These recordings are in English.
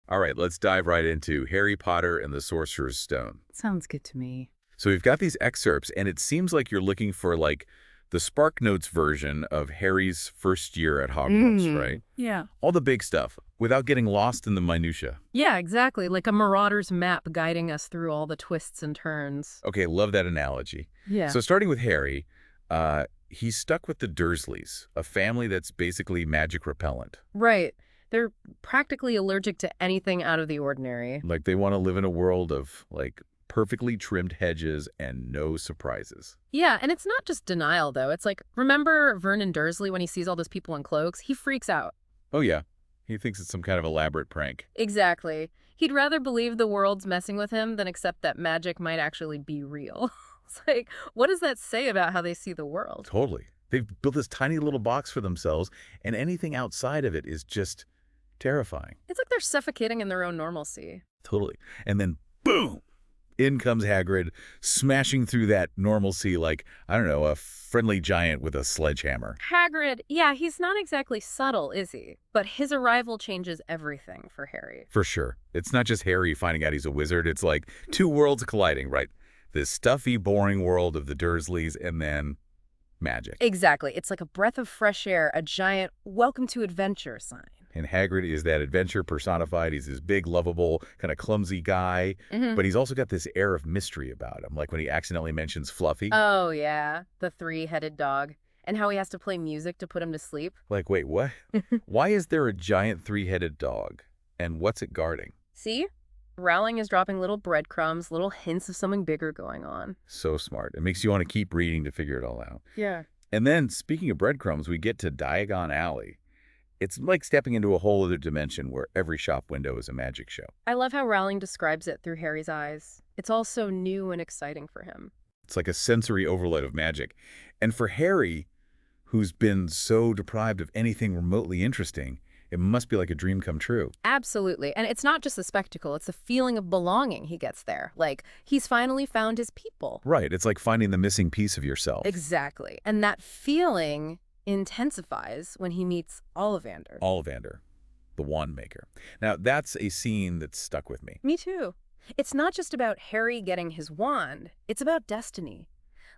All right, let's dive right into Harry Potter and the Sorcerer's Stone. Sounds good to me. So we've got these excerpts, and it seems like you're looking for, like, the Spark Notes version of Harry's first year at Hogwarts, right? Yeah. All the big stuff, without getting lost in the minutia. Yeah, exactly. Like a marauder's map guiding us through all the twists and turns. Okay, love that analogy. Yeah. So starting with Harry, he's stuck with the Dursleys, a family that's basically magic repellent. Right. They're practically allergic to anything out of the ordinary. Like, they want to live in a world of, like, perfectly trimmed hedges and no surprises. Yeah, and it's not just denial, though. It's like, remember Vernon Dursley when he sees all those people in cloaks? He freaks out. Oh, yeah. He thinks it's some kind of elaborate prank. Exactly. He'd rather believe the world's messing with him than accept that magic might actually be real. It's like, what does that say about how they see the world? Totally. They've built this tiny little box for themselves, and anything outside of it is just terrifying. It's like they're suffocating in their own normalcy. Totally. And then, boom! In comes Hagrid, smashing through that normalcy like, I don't know, a friendly giant with a sledgehammer. Hagrid, yeah, he's not exactly subtle, is he? But his arrival changes everything for Harry. For sure. It's not just Harry finding out he's a wizard. It's like two worlds colliding, right? This stuffy, boring world of the Dursleys and then magic. Exactly. It's like a breath of fresh air, a giant welcome to adventure sign. And Hagrid is that adventure personified. He's this big, lovable, kind of clumsy guy. But he's also got this air of mystery about him, like when he accidentally mentions Fluffy. Oh, yeah. The three-headed dog. And how he has to play music to put him to sleep. Like, wait, what? Why is there a giant three-headed dog? And what's it guarding? See? Rowling is dropping little breadcrumbs, little hints of something bigger going on. So smart. It makes you want to keep reading to figure it all out. Yeah. And then, speaking of breadcrumbs, we get to Diagon Alley. It's like stepping into a whole other dimension where every shop window is a magic show. I love how Rowling describes it through Harry's eyes. It's all so new and exciting for him. It's like a sensory overload of magic. And for Harry, who's been so deprived of anything remotely interesting, it must be like a dream come true. Absolutely. And it's not just a spectacle. It's a feeling of belonging he gets there. Like, he's finally found his people. Right. It's like finding the missing piece of yourself. Exactly. And that feeling intensifies when he meets Ollivander. Ollivander, the wand maker. Now, that's a scene that stuck with me. Me too. It's not just about Harry getting his wand. It's about destiny.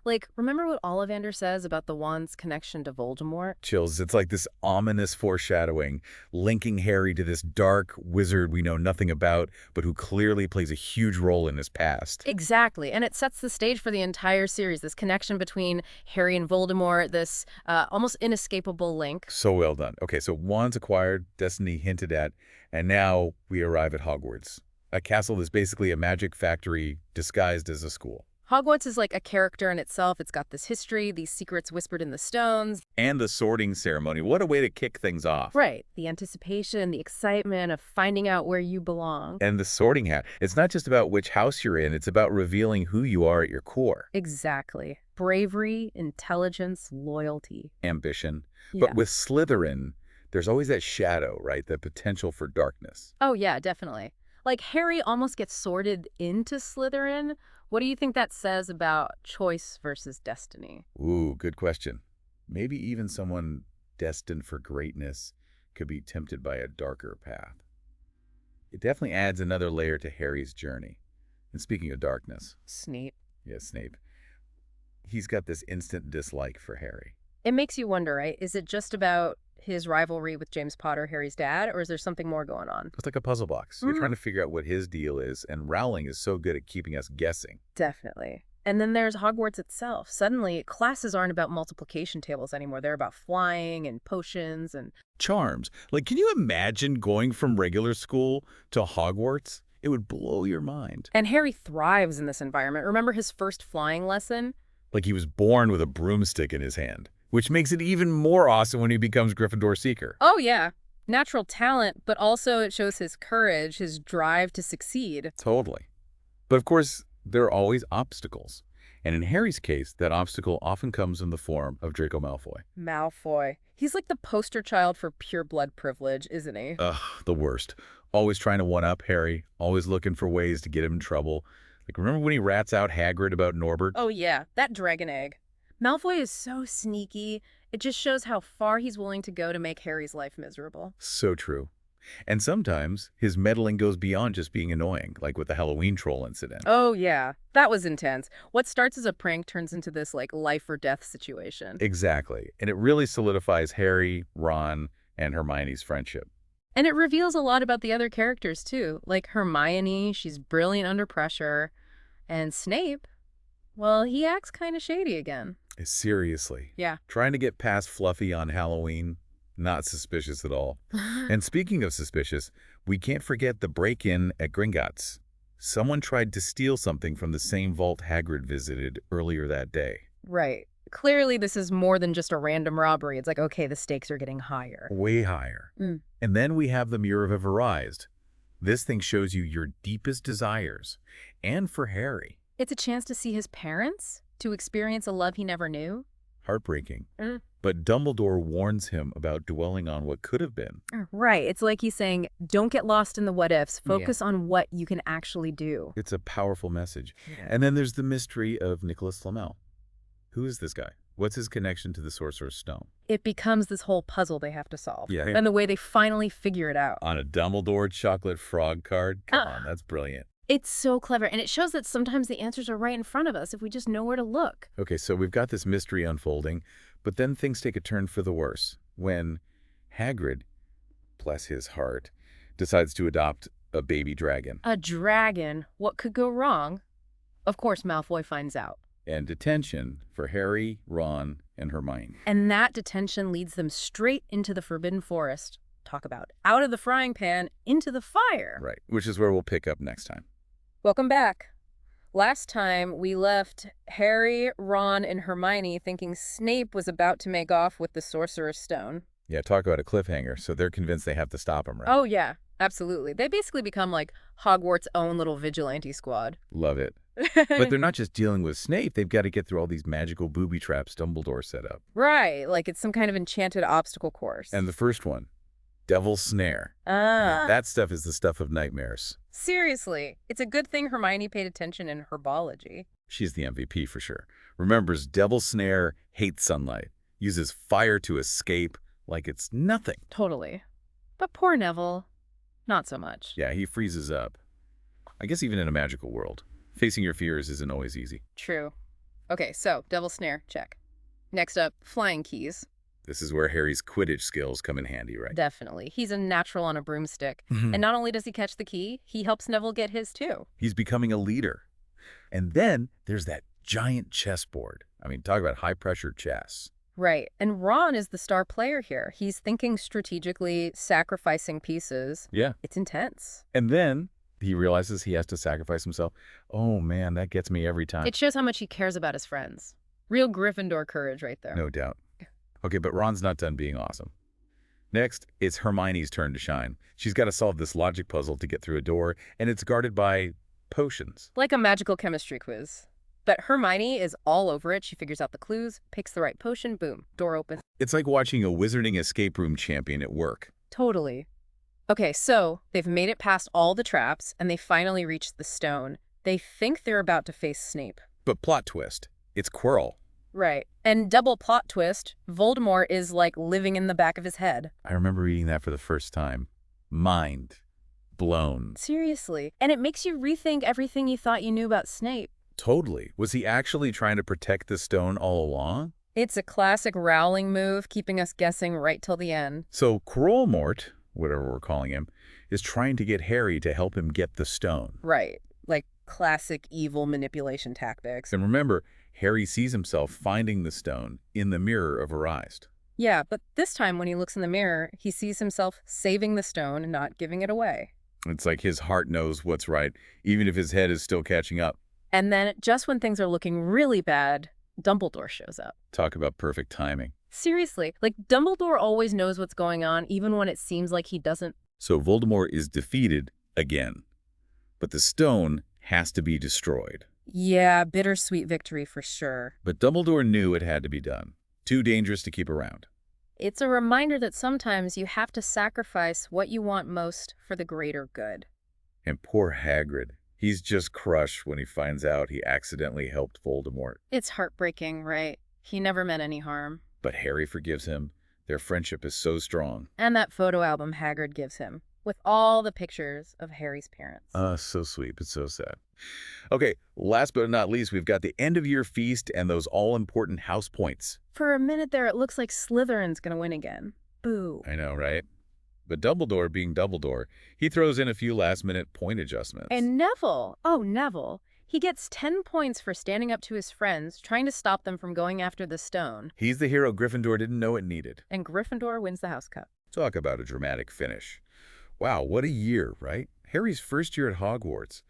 Like, remember what Ollivander says about the wand's connection to Voldemort? Chills. It's like this ominous foreshadowing, linking Harry to this dark wizard we know nothing about, but who clearly plays a huge role in his past. Exactly. And it sets the stage for the entire series, this connection between Harry and Voldemort, this almost inescapable link. So well done. Okay, so wands acquired, destiny hinted at, and now we arrive at Hogwarts, a castle that's basically a magic factory disguised as a school. Hogwarts is like a character in itself. It's got this history, these secrets whispered in the stones. And the sorting ceremony. What a way to kick things off. Right. The anticipation, the excitement of finding out where you belong. And the sorting hat. It's not just about which house you're in. It's about revealing who you are at your core. Exactly. Bravery, intelligence, loyalty. Ambition. Yeah. But with Slytherin, there's always that shadow, right? The potential for darkness. Oh, yeah, definitely. Like, Harry almost gets sorted into Slytherin. What do you think that says about choice versus destiny? Ooh, good question. Maybe even someone destined for greatness could be tempted by a darker path. It definitely adds another layer to Harry's journey. And speaking of darkness. Snape. Yes, Snape. He's got this instant dislike for Harry. It makes you wonder, right? Is it just about his rivalry with James Potter, Harry's dad, or is there something more going on? It's like a puzzle box. You're trying to figure out what his deal is, and Rowling is so good at keeping us guessing. Definitely. And then there's Hogwarts itself. Suddenly, classes aren't about multiplication tables anymore. They're about flying and potions and charms. Like, can you imagine going from regular school to Hogwarts? It would blow your mind. And Harry thrives in this environment. Remember his first flying lesson? Like he was born with a broomstick in his hand, which makes it even more awesome when he becomes Gryffindor Seeker. Oh, yeah. Natural talent, but also it shows his courage, his drive to succeed. Totally. But of course, there are always obstacles. And in Harry's case, that obstacle often comes in the form of Draco Malfoy. Malfoy. He's like the poster child for pure blood privilege, isn't he? Ugh, the worst. Always trying to one-up Harry, always looking for ways to get him in trouble. Like, remember when he rats out Hagrid about Norbert? Oh, yeah. That dragon egg. Malfoy is so sneaky. It just shows how far he's willing to go to make Harry's life miserable. So true. And sometimes his meddling goes beyond just being annoying, like with the Halloween troll incident. Oh, yeah. That was intense. What starts as a prank turns into this, like, life or death situation. Exactly. And it really solidifies Harry, Ron, and Hermione's friendship. And it reveals a lot about the other characters, too. Like Hermione, she's brilliant under pressure. And Snape, well, he acts kind of shady again. Seriously. Yeah. Trying to get past Fluffy on Halloween, not suspicious at all. And speaking of suspicious, we can't forget the break-in at Gringotts. Someone tried to steal something from the same vault Hagrid visited earlier that day. Right. Clearly, this is more than just a random robbery. It's like, okay, the stakes are getting higher. Way higher. Mm. And then we have the Mirror of Everized. This thing shows you your deepest desires. And for Harry, It's a chance to see his parents, to experience a love he never knew. heartbreaking. Mm. But Dumbledore warns him about dwelling on what could have been. Right. It's like he's saying, don't get lost in the what ifs. Focus on what you can actually do. It's a powerful message. Yeah. And then there's the mystery of Nicholas Flamel. Who is this guy? What's his connection to the Sorcerer's Stone? It becomes this whole puzzle they have to solve. Yeah. And the way they finally figure it out. On a Dumbledore chocolate frog card? Come on, that's brilliant. It's so clever. And it shows that sometimes the answers are right in front of us if we just know where to look. Okay, so we've got this mystery unfolding, but then things take a turn for the worse when Hagrid, bless his heart, decides to adopt a baby dragon. A dragon. What could go wrong? Of course, Malfoy finds out. And detention for Harry, Ron, and Hermione. And that detention leads them straight into the Forbidden Forest. Talk about out of the frying pan into the fire. Right, which is where we'll pick up next time. Welcome back. Last time, we left Harry, Ron, and Hermione thinking Snape was about to make off with the Sorcerer's Stone. Yeah, talk about a cliffhanger. So they're convinced they have to stop him, right? Oh, yeah, absolutely. They basically become like Hogwarts' own little vigilante squad. Love it. But they're not just dealing with Snape. They've got to get through all these magical booby traps Dumbledore set up. Right, like it's some kind of enchanted obstacle course. And the first one, Devil's Snare. That stuff is the stuff of nightmares. Seriously, it's a good thing Hermione paid attention in herbology. She's the MVP for sure. Remembers Devil's Snare, hates sunlight, uses fire to escape like it's nothing. Totally. But poor Neville, not so much. Yeah, he freezes up. I guess even in a magical world, facing your fears isn't always easy. True. Okay, so Devil's Snare, check. Next up, flying keys. This is where Harry's Quidditch skills come in handy, right? Definitely. He's a natural on a broomstick. And not only does he catch the key, he helps Neville get his too. He's becoming a leader. And then there's that giant chessboard. I mean, talk about high-pressure chess. Right. And Ron is the star player here. He's thinking strategically, sacrificing pieces. Yeah. It's intense. And then he realizes he has to sacrifice himself. Oh, man, that gets me every time. It shows how much he cares about his friends. Real Gryffindor courage right there. No doubt. Okay, but Ron's not done being awesome. Next, it's Hermione's turn to shine. She's got to solve this logic puzzle to get through a door, and it's guarded by potions. Like a magical chemistry quiz. But Hermione is all over it. She figures out the clues, picks the right potion, boom, door opens. It's like watching a wizarding escape room champion at work. Totally. Okay, so they've made it past all the traps, and they finally reached the stone. They think they're about to face Snape. But plot twist, it's Quirrell. Right. And double plot twist, Voldemort is like living in the back of his head. I remember reading that for the first time. Mind blown. Seriously. And it makes you rethink everything you thought you knew about Snape. Totally. Was he actually trying to protect the stone all along? It's a classic Rowling move, keeping us guessing right till the end. So Quirrell-Mort, whatever we're calling him, is trying to get Harry to help him get the stone. Right. Like classic evil manipulation tactics. And remember, Harry sees himself finding the stone in the Mirror of Everized. Yeah, but this time when he looks in the mirror, he sees himself saving the stone and not giving it away. It's like his heart knows what's right, even if his head is still catching up. And then, just when things are looking really bad, Dumbledore shows up. Talk about perfect timing. Seriously, like Dumbledore always knows what's going on, even when it seems like he doesn't. So Voldemort is defeated again. But the stone has to be destroyed. Yeah, bittersweet victory for sure. But Dumbledore knew it had to be done. Too dangerous to keep around. It's a reminder that sometimes you have to sacrifice what you want most for the greater good. And poor Hagrid. He's just crushed when he finds out he accidentally helped Voldemort. It's heartbreaking, right? He never meant any harm. But Harry forgives him. Their friendship is so strong. And that photo album Hagrid gives him. with all the pictures of Harry's parents. So sweet, but so sad. Okay, last but not least, we've got the end-of-year feast and those all-important house points. For a minute there, it looks like Slytherin's gonna win again. Boo. I know, right? But Dumbledore, being Dumbledore, he throws in a few last-minute point adjustments. And Neville, oh, Neville, he gets 10 points for standing up to his friends, trying to stop them from going after the stone. He's the hero Gryffindor didn't know it needed. And Gryffindor wins the House Cup. Talk about a dramatic finish. Wow, what a year, right? Harry's first year at Hogwarts.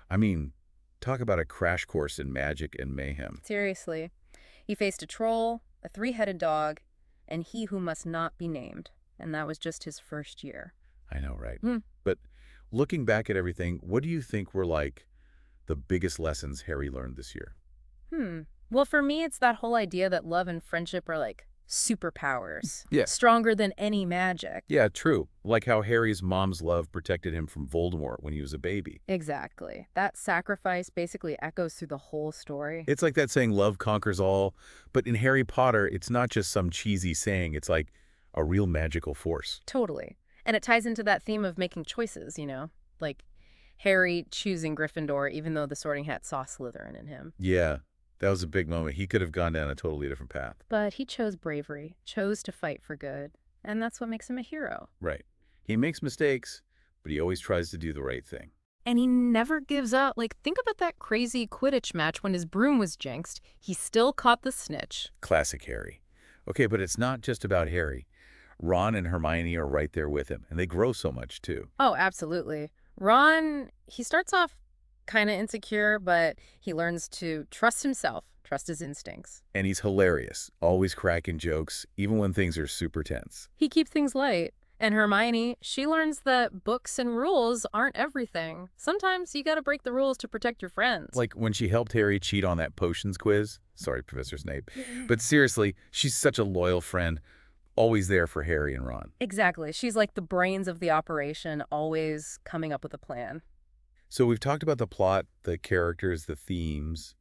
I mean, talk about a crash course in magic and mayhem. Seriously. He faced a troll, a three-headed dog, and he who must not be named. And that was just his first year. I know, right? But looking back at everything, what do you think were like the biggest lessons Harry learned this year? Well, for me, it's that whole idea that love and friendship are like superpowers. Yeah. Stronger than any magic. Yeah, true. Like how Harry's mom's love protected him from Voldemort when he was a baby. Exactly. That sacrifice basically echoes through the whole story. It's like that saying, love conquers all. But in Harry Potter, it's not just some cheesy saying. It's like a real magical force. Totally. And it ties into that theme of making choices, like Harry choosing Gryffindor even though the Sorting Hat saw Slytherin in him. Yeah, that was a big moment. He could have gone down a totally different path. But he chose bravery, chose to fight for good, and that's what makes him a hero. Right. He makes mistakes, but he always tries to do the right thing. And he never gives up. Like, think about that crazy Quidditch match when his broom was jinxed. He still caught the snitch. Classic Harry. Okay, but it's not just about Harry. Ron and Hermione are right there with him, and they grow so much, too. Oh, absolutely. Ron, he starts off kind of insecure, but he learns to trust himself, trust his instincts. And he's hilarious, always cracking jokes, even when things are super tense. He keeps things light. And Hermione, she learns that books and rules aren't everything. Sometimes you gotta break the rules to protect your friends. Like when she helped Harry cheat on that potions quiz. Sorry, Professor Snape. But seriously, she's such a loyal friend, always there for Harry and Ron. Exactly. She's like the brains of the operation, always coming up with a plan. So we've talked about the plot, the characters, the themes,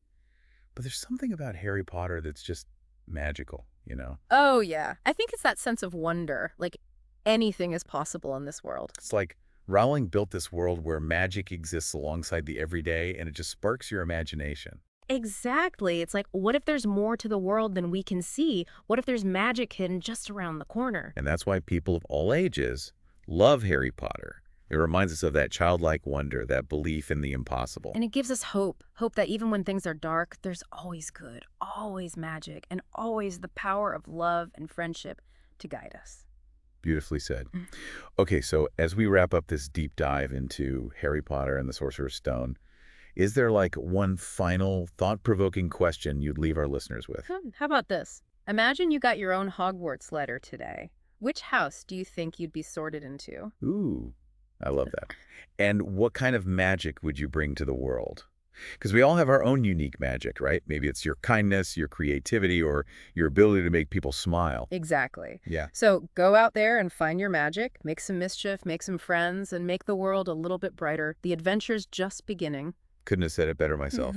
but there's something about Harry Potter that's just magical, Oh, yeah. I think it's that sense of wonder. Like, anything is possible in this world. It's like Rowling built this world where magic exists alongside the everyday, and it just sparks your imagination. Exactly. It's like, what if there's more to the world than we can see? What if there's magic hidden just around the corner? And that's why people of all ages love Harry Potter. It reminds us of that childlike wonder, that belief in the impossible. And it gives us hope. Hope that even when things are dark, there's always good, always magic, and always the power of love and friendship to guide us. Beautifully said. Okay, so as we wrap up this deep dive into Harry Potter and the Sorcerer's Stone, is there like one final thought-provoking question you'd leave our listeners with? How about this? Imagine you got your own Hogwarts letter today. Which house do you think you'd be sorted into? Ooh, I love that. And what kind of magic would you bring to the world? Because we all have our own unique magic, right? Maybe it's your kindness, your creativity, or your ability to make people smile. Exactly. Yeah. So go out there and find your magic, make some mischief, make some friends, and make the world a little bit brighter. The adventure's just beginning. Couldn't have said it better myself.